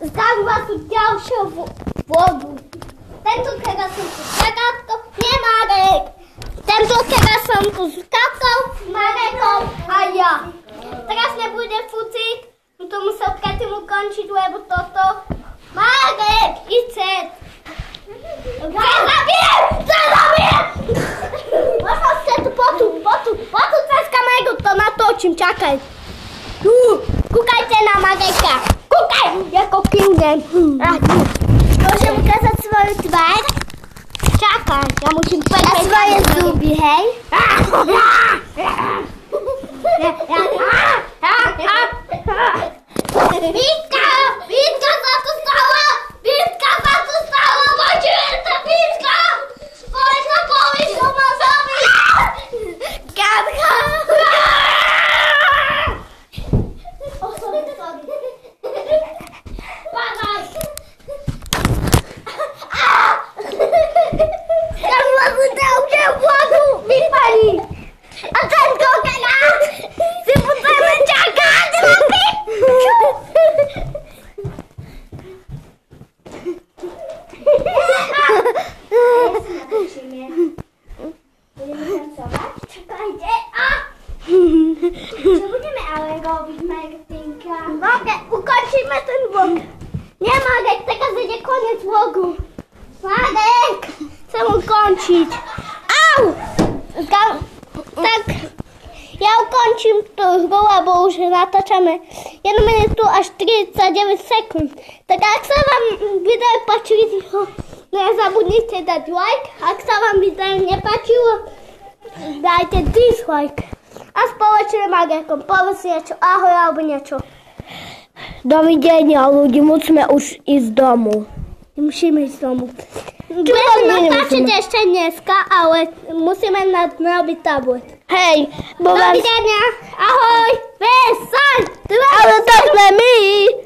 zdám vás tu ďalšiu vodu. Tento teraz som tu s Takátou, nie Marek. Tento teraz som tu s Katou, s Marekom a ja. Teraz nebude fuciť, no to musel predtým ukončiť, lebo toto... Marek, idź set. Zabijem! Možno ste tu potu cez kameru, to natočím, čakaj. Kúkajte na Mareka. Kúkaj, ako kývnem. Môžem ukázať svoju tvár? Čakaj, ja musím povedať svoje zuby, hej? Vítka sa tu stala! Počujete, Vítka! Povisko ma zabiť! Katka! Padaj! Tam vlastne už vodu vypadí! A ten kokena si potrebujeme čakať! Budeme tancovať? Čakajte! Čo budeme ale robiť, Martinka? Ukončíme ten vlog. Nie, Marek, teraz ide koniec vlogu. Marek! Chcem ukončiť. Au! Tak, ja ukončím tú hru, lebo už natáčame 1 minútu až 39 sekúnd. Tak ak sa vám video páčilo, nezabudnite dať like. Ak sa vám video nepáčilo, dajte dislike. A spoločne Marekom povedz niečo, ahoj alebo niečo. Dovidenia ľudí, musíme už ísť domu. Musíme ísť domu. Budeme natáčiť ešte dneska, ale musíme narobiť tablet. Hej, Dovidenia, ahoj, vesaň, ale to sme my.